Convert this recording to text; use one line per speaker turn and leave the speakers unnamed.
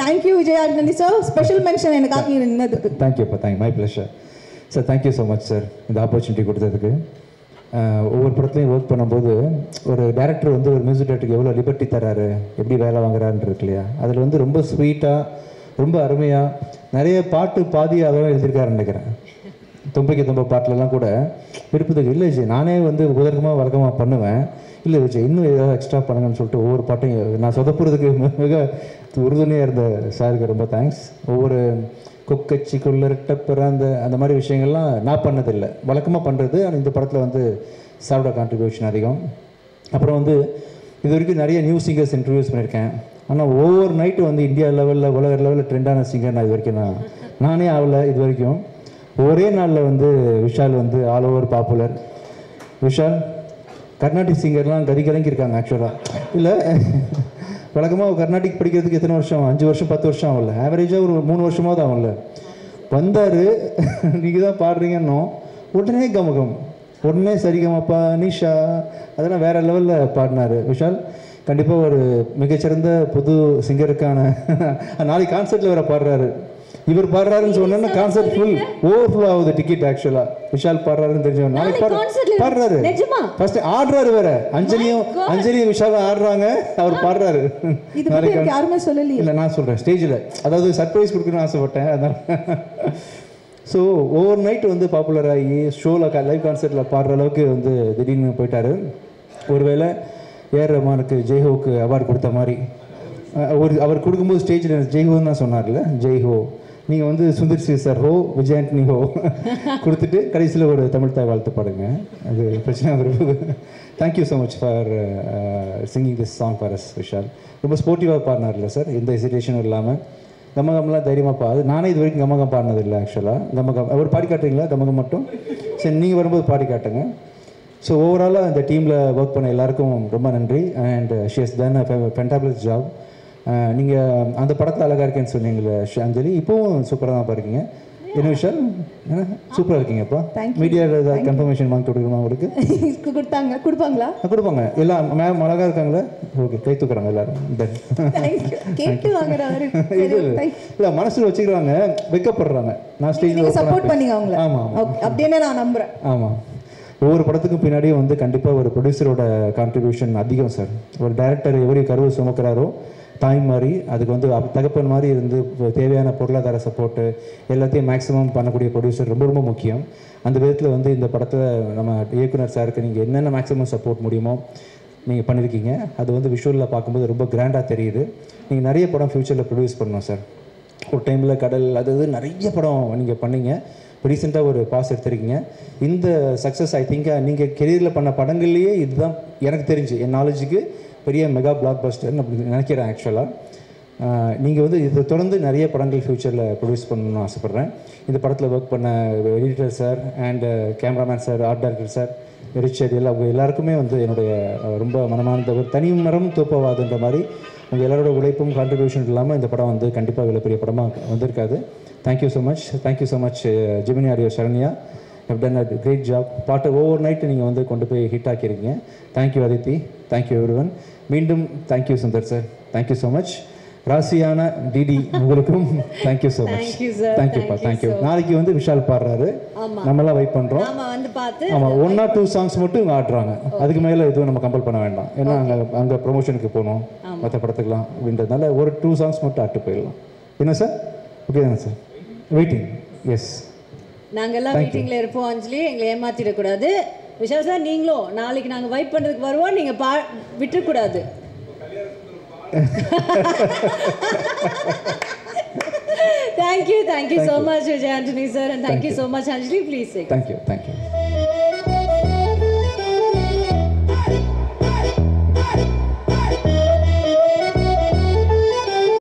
Thank you Vijay Antony sir, special mention எனக்காக நீ நின்னதுக்கு.
தேங்க்யூப்பா, my pleasure sir. Thank you so much sir இந்த ஆப்பர்ச்சுனிட்டி கொடுத்ததுக்கு. ஒவ்வொரு படத்துலையும் ஒர்க் பண்ணும்போது ஒரு டேரக்டர் வந்து ஒரு மியூசிக் டேரக்டருக்கு எவ்வளோ லிபர்ட்டி தராரு, எப்படி வேலை வாங்குறாருன்னு இருக்கு இல்லையா. அதில் வந்து ரொம்ப ஸ்வீட்டாக, ரொம்ப அருமையாக நிறைய பாட்டு பாதியாகவும் எழுதியிருக்காருன்னு நினைக்கிறேன். தும்பைக்கு தும்ப பாட்டிலலாம் கூட விருப்பத்துக்கு இல்லை விஜய், நானே வந்து வழக்கமாக பண்ணுவேன், இல்லை விஜய் இன்னும் ஏதாவது எக்ஸ்ட்ரா பண்ணுங்கன்னு சொல்லிட்டு ஒவ்வொரு பாட்டையும் நான் சொதப்புறதுக்கு மிக உறுதுணையாக இருந்த சாருக்கு ரொம்ப தேங்க்ஸ். ஒவ்வொரு கொக்கச்சிக்குள்ளரட்டப்புற அந்த மாதிரி விஷயங்கள்லாம் நான் பண்ணதில்லை, வழக்கமாக பண்ணுறது. ஆனால் இந்த படத்தில் வந்து சாரோட கான்ட்ரிபியூஷன் அதிகம். அப்புறம் வந்து இது வரைக்கும் நிறைய நியூ சிங்கர்ஸ் இன்ட்ரடியூஸ் பண்ணியிருக்கேன். ஆனால் ஒவ்வொரு நைட்டு வந்து இந்தியா லெவலில் உலக லெவலில் ட்ரெண்டான சிங்கர் நான் இது வரைக்கும் நானே ஆகலை. இது வரைக்கும் ஒரே நாளில் வந்து விஷால் வந்து all over popular. Vishal Carnatic சிங்கர்லாம் கலங்கியிருக்காங்க ஆக்சுவலாக. இல்லை வழக்கமாக கர்நாடிக் படிக்கிறதுக்கு எத்தனை வருஷம், 5 வருஷம் 10 வருஷம் ஆகல, ஆவரேஜாக ஒரு 3 வருஷமாவது ஆகல. வந்தார், நீங்கள் தான் பாடுறீங்கன்னோ உடனே கமகம், உடனே சரிகமப்பா நிஷா அதெல்லாம் வேறு லெவலில் பாடினார் விஷால். கண்டிப்பாக ஒரு மிகச்சிறந்த புது சிங்கருக்கான நாளைக்கு கான்சர்ட்டில் வேறு பாடுறாரு. இவர் பாடுறாருன்னு சொன்னா கான்சர்ட் ஃபுல் ஓவர்ஃப்ளோ ஆகுது டிக்கெட். ஆக்சுவலா விஷால் பாடுறாருன்னு தெரிஞ்சவங்க நாளைக்கு பாடுறாரு, ஃபர்ஸ்ட் ஆடுறாரு வேற. அஞ்சலியும் விஷாலும் ஆடுறாங்க, அவர் பாடுறாரு.
யாருமே சொல்லல,
இல்லை நான் சொல்றேன் ஸ்டேஜில், அதாவது சர்ப்ரைஸ் கொடுக்கணும்னு ஆசைப்பட்டேன். அதனால ஸோ ஓவர் நைட் வந்து பாப்புலர் ஆகி ஷோவில் லைவ் கான்சர்ட்டில் பாடுற அளவுக்கு வந்து திடீர்னு போயிட்டாரு. ஒருவேளை ஏஆர் ரஹ்மானுக்கு ஜெய்ஹோக்கு அவார்டு கொடுத்த மாதிரி அவர் கொடுக்கும்போது ஸ்டேஜில் ஜெய்ஹோன்னு தான் சொன்னார்ல, ஜெய்ஹோ நீங்கள் வந்து சுந்தர் சி சார் ஹோ, விஜய் ஆண்டனி ஹோ கொடுத்துட்டு கடைசியில் ஒரு தமிழ் தாய் வாழ்த்து பாடுங்க, அது பிரச்சனை வரும்போது. Thank you so much for singing this song for us Vishal. ரொம்ப ஸ்போர்ட்டிவாக பாடினார்ல சார், எந்த ஹெசிடேஷனும் இல்லாமல். கமகம்லாம் தைரியமாக பாடு. நானே இது வரைக்கும் கமகம் பாடினதில்லை ஆக்சுவலாக. கமகம் அவர் பாடி காட்டுறீங்களா? கமகம் மட்டும் சரி, நீங்கள் வரும்போது பாடி காட்டுங்க. ஸோ ஓவராலாக இந்த டீமில் ஒர்க் பண்ண எல்லாருக்கும் ரொம்ப நன்றி. And she has done a ஃபென்டபிளஸ் job. நீங்கள் அந்த படத்தில் அழகாக இருக்கேன்னு சொன்னீங்களே அஞ்சலி, இப்போவும் சூப்பராக தான் பாருக்கீங்க. என்ன விஷயம் சூப்பராக இருக்கீங்கப்பா. மீடியாவில் ஏதாவது கன்ஃபர்மேஷன் வாங்கி கொடுக்கணுமா உங்களுக்கு?
கொடுப்பாங்களா?
கொடுப்பாங்க. எல்லாம் மேம் அழகாக இருக்காங்களா? ஓகே, கை தூக்குறாங்க எல்லாரும். இல்லை மனசில் வச்சுக்கிறாங்க, வைக்கப்படுறாங்க. நான் ஸ்டேஜில்
சப்போர்ட் பண்ணீங்க அவங்கள.
ஆமாம்,
அப்படின்னு நான் நம்புகிறேன்.
ஆமாம். ஒவ்வொரு படத்துக்கும் பின்னாடியும் வந்து கண்டிப்பாக ஒரு ப்ரொடியூசரோட கான்ட்ரிபியூஷன் அதிகம் சார். ஒரு டைரக்டர் எவரி கருவை சுமக்கிறாரோ தாய் மாதிரி, அதுக்கு வந்து தகப்பன் மாதிரி இருந்து தேவையான பொருளாதார சப்போர்ட்டு எல்லாத்தையும் மேக்ஸிமம் பண்ணக்கூடிய ப்ரொடியூசர் ரொம்ப ரொம்ப முக்கியம். அந்த விதத்தில் வந்து இந்த படத்தில் நம்ம இயக்குனர் சாருக்கு நீங்கள் என்னென்ன மேக்ஸிமம் சப்போர்ட் முடியுமோ நீங்கள் பண்ணியிருக்கீங்க. அது வந்து விஷுவலில் பார்க்கும்போது ரொம்ப கிராண்டாக தெரியுது. நீங்கள் நிறைய படம் ஃப்யூச்சரில் ப்ரொடியூஸ் பண்ணணும் சார். ஒரு டைமில் கடல் அது நிறைய படம் நீங்கள் பண்ணீங்க. ரீசெண்டாக ஒரு பாஸ் எடுத்திருக்கீங்க. இந்த சக்ஸஸ் ஐ திங்க் நீங்கள் கெரியரில் பண்ண படங்கள்லேயே இதுதான் எனக்கு தெரிஞ்சு, என் நாலேஜுக்கு பெரிய மெகா பிளாக் பஸ்டர்னு அப்படி நினைக்கிறேன் ஆக்சுவலாக. நீங்கள் வந்து இதை தொடர்ந்து நிறைய படங்கள் ஃப்யூச்சரில் ப்ரொடியூஸ் பண்ணணும்னு ஆசைப்பட்றேன். இந்த படத்தில் ஒர்க் பண்ண editor sir and cameraman sir, art director sir, Richard அவங்க எல்லாருக்குமே வந்து என்னுடைய ரொம்ப மனமார்ந்த ஒரு தனி மரம் தோப்பவாதுன்ற மாதிரி உங்கள் எல்லாரோட உழைப்பும் கான்ட்ரிபியூஷன் இல்லாமல் இந்த படம் வந்து கண்டிப்பாக இவ்வளோ பெரிய படமாக வந்திருக்காது. Thank you so much. Thank you so much Gemini audio Saranya, have done a great job. பாட்டு ஓவர் நைட்டு நீங்கள் வந்து கொண்டு போய் ஹிட் ஆக்கியிருக்கீங்க. Thank you Aditi, thank you everyone. மீண்டும் thank you Sundar sir, thank you so much. ராசியான டிடி உங்களுக்கும் தேங்க்யூ ஸோ மச். தேங்க்யூப்பா, தேங்க்யூ. நாளைக்கு வந்து விஷால் பாடுறாரு, நம்மளாம் வெயிட் பண்ணுறோம். ஆமாம், 1 or 2 சாங்ஸ் மட்டும் இவங்க ஆடுறாங்க, அதுக்கு மேலே எதுவும் நம்ம கம்பல் பண்ண வேண்டாம். ஏன்னா அங்கே ப்ரொமோஷனுக்கு போகணும் மற்ற படத்துக்கலாம் அப்படின்றதுனால ஒரு 2 சாங்ஸ் மட்டும் ஆட்டு போயிடலாம். என்ன சார்? ஓகே தானே சார்? வெயிட்டிங். எஸ்,
நாங்கெல்லாம் மீட்டிங்ல இருப்போம் அஞ்சலி, எங்களை ஏமாத்திடக்கூடாது. விஷால் சார் நீங்களும் நாளைக்கு நாங்கள் வெயிட் பண்ணுறதுக்கு வருவோம், நீங்கள் விட்டுறக்கூடாது. Thank you so much Vijay Antony sir, and thank you so much Anjali. Please say.
Thank you.